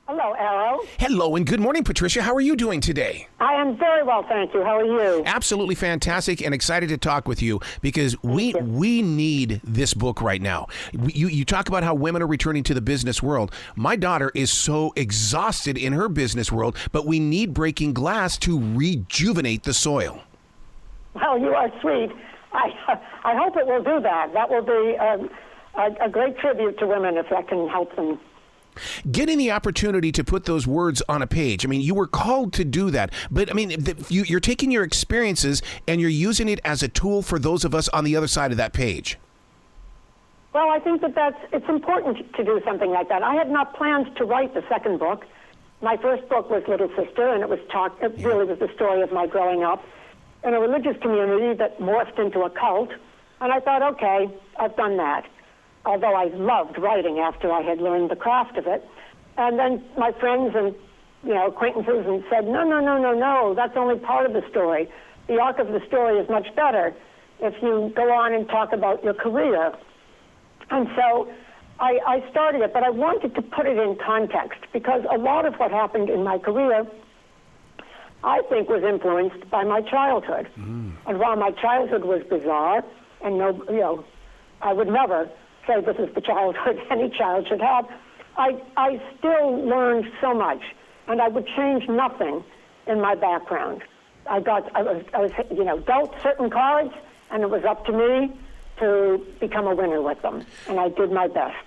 Hello, Arrow. Hello and good morning, Patricia. How are you doing today? I am very well, thank you. How are you? Absolutely fantastic and excited to talk with you because we need this book right now. You talk about how women are returning to the business world. My daughter is so exhausted in her business world, but we need Breaking Glass to rejuvenate the soil. Well, you are sweet. I hope it will do that. That will be a great tribute to women if that can help them. Getting the opportunity to put those words on a page. I mean, you were called to do that. But, I mean, you're taking your experiences and you're using it as a tool for those of us on the other side of that page. Well, I think it's important to do something like that. I had not planned to write the second book. My first book was Little Sister, and it really was the story of my growing up in a religious community that morphed into a cult. And I thought, okay, I've done that. Although I loved writing after I had learned the craft of it. And then my friends and acquaintances and said, no, that's only part of the story. The arc of the story is much better if you go on and talk about your career. And so I started it, but I wanted to put it in context because a lot of what happened in my career, I think, was influenced by my childhood. And while my childhood was bizarre, and I would never say this is the childhood any child should have, I still learned so much, and I would change nothing in my background. I was dealt certain cards, and it was up to me to become a winner with them, and I did my best.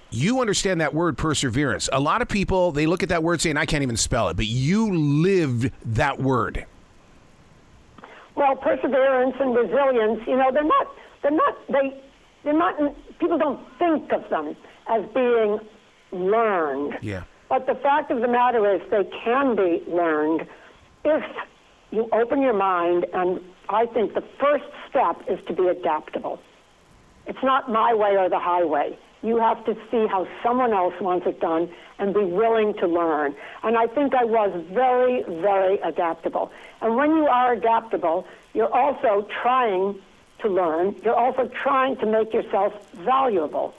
You understand that word perseverance. A lot of people, they look at that word saying, I can't even spell it, but you lived that word. Well, perseverance and resilience, people don't think of them as being learned. Yeah. But the fact of the matter is they can be learned if you open your mind, and I think the first step is to be adaptable. It's not my way or the highway. You have to see how someone else wants it done and be willing to learn. And I think I was very, very adaptable. And when you are adaptable, you're also trying to learn. You're also trying to make yourself valuable.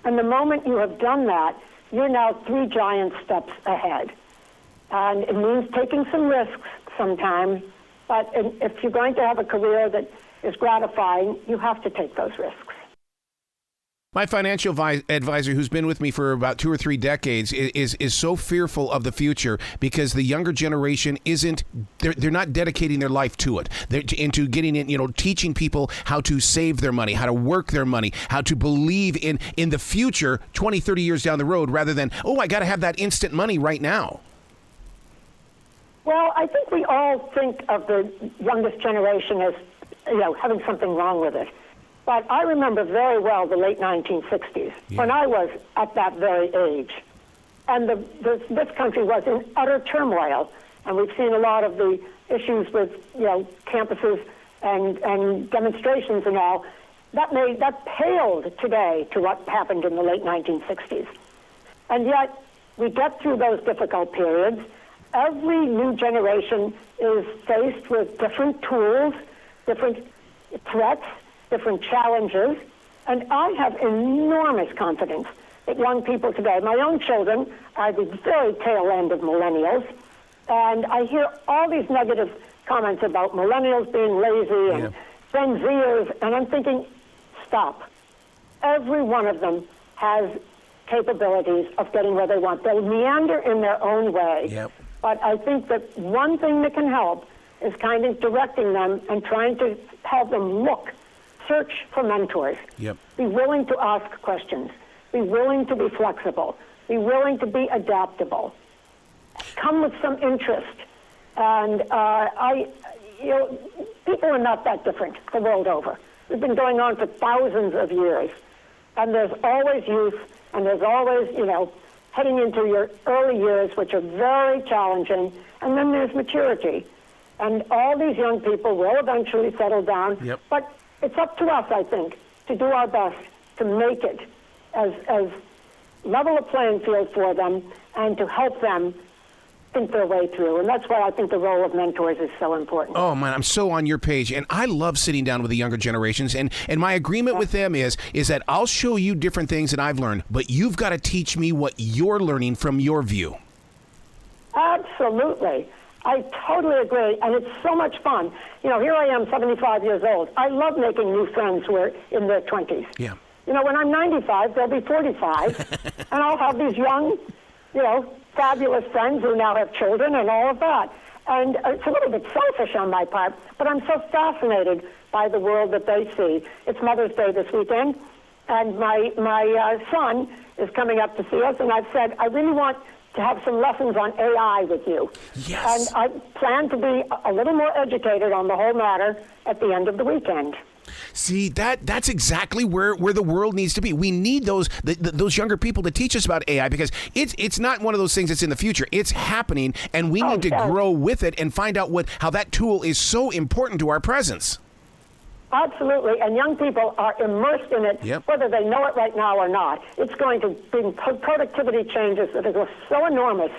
And the moment you have done that, you're now 3 giant steps ahead. And it means taking some risks sometimes, but if you're going to have a career that is gratifying, you have to take those risks. My financial advisor, who's been with me for about 2 or 3 decades, is so fearful of the future because the younger generation they're not dedicating their life to it. They're into getting in, teaching people how to save their money, how to work their money, how to believe in the future 20, 30 years down the road rather than, I got to have that instant money right now. Well, I think we all think of the youngest generation as, having something wrong with it. But I remember very well the late 1960s, when I was at that very age. And this country was in utter turmoil. And we've seen a lot of the issues with, campuses and demonstrations and all. That paled today to what happened in the late 1960s. And yet, we get through those difficult periods. Every new generation is faced with different tools, different threats, different challenges, and I have enormous confidence that young people today, my own children are the very tail end of millennials, and I hear all these negative comments about millennials being lazy and Gen Zers, and I'm thinking, stop. Every one of them has capabilities of getting where they want. They'll meander in their own way, but I think that one thing that can help is kind of directing them and trying to help them search for mentors. Be willing to ask questions. Be willing to be flexible. Be willing to be adaptable. Come with some interest. And people are not that different the world over. It's been going on for thousands of years. And there's always youth, and there's always, heading into your early years, which are very challenging, and then there's maturity. And all these young people will eventually settle down. But it's up to us, I think, to do our best to make it as level a playing field for them and to help them think their way through. And that's why I think the role of mentors is so important. Oh, man, I'm so on your page. And I love sitting down with the younger generations. And my agreement with them is that I'll show you different things that I've learned, but you've got to teach me what you're learning from your view. Absolutely. I totally agree, and it's so much fun. You know, here I am, 75 years old. I love making new friends who are in their 20s. Yeah. You know, when I'm 95, they'll be 45, and I'll have these young, you know, fabulous friends who now have children and all of that. And it's a little bit selfish on my part, but I'm so fascinated by the world that they see. It's Mother's Day this weekend, and my son is coming up to see us, and I've said, I really want to have some lessons on AI with you. Yes. And I plan to be a little more educated on the whole matter at the end of the weekend. See, that's exactly where the world needs to be. We need those younger people to teach us about AI, because it's not one of those things that's in the future. It's happening, and we need to grow with it and find out how that tool is so important to our presence. Absolutely, and young people are immersed in it, whether they know it right now or not. It's going to bring productivity changes that are so enormous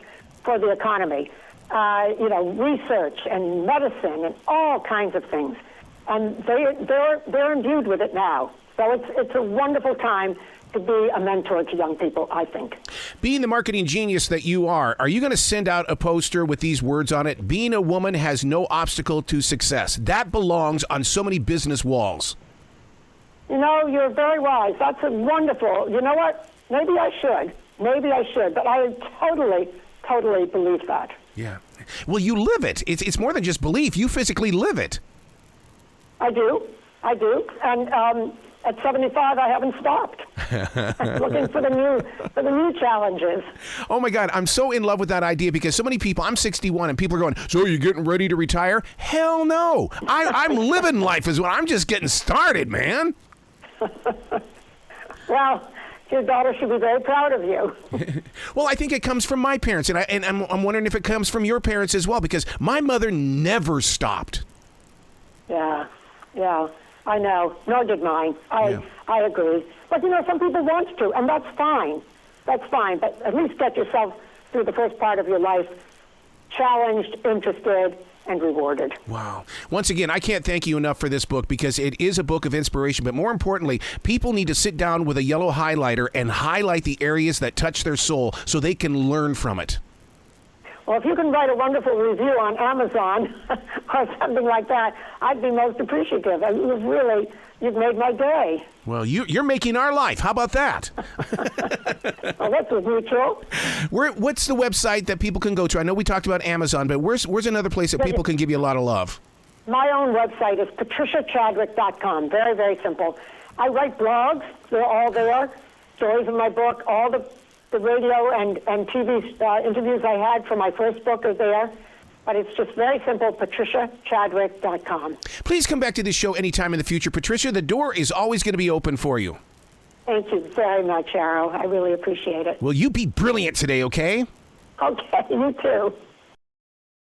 for the economy. You know, research and medicine and all kinds of things. And they're imbued with it now. So it's a wonderful time to be a mentor to young people, I think. Being the marketing genius that you are you going to send out a poster with these words on it? Being a woman has no obstacle to success. That belongs on so many business walls. You know, you're very wise. That's a wonderful. You know what? Maybe I should. But I totally believe that. Yeah. Well, you live it. It's more than just belief. You physically live it. I do. And at 75, I haven't stopped. I'm looking for the new challenges. Oh my God, I'm so in love with that idea, because so many people, I'm 61, and people are going, so are you getting ready to retire? Hell no. I'm living life as well. I'm just getting started, man. Well, your daughter should be very proud of you. Well, I think it comes from my parents, and I'm wondering if it comes from your parents as well, because my mother never stopped. Yeah, I know. Nor did mine. I agree. But, you know, some people want to, and that's fine. But at least get yourself through the first part of your life challenged, interested, and rewarded. Wow. Once again, I can't thank you enough for this book, because it is a book of inspiration. But more importantly, people need to sit down with a yellow highlighter and highlight the areas that touch their soul so they can learn from it. Well, if you can write a wonderful review on Amazon or something like that, I'd be most appreciative. You've made my day. Well, you're making our life. How about that? Well, that's mutual. What's the website that people can go to? I know we talked about Amazon, but where's another place that people can give you a lot of love? My own website is patriciachadwick.com. Very, very simple. I write blogs. They're all there. Stories in my book, all the radio and TV interviews I had for my first book are there. But it's just very simple, patriciachadwick.com. Please come back to this show anytime in the future, Patricia. The door is always going to be open for you. Thank you very much, Arrow. I really appreciate it. Will you be brilliant today, okay? Okay, you too.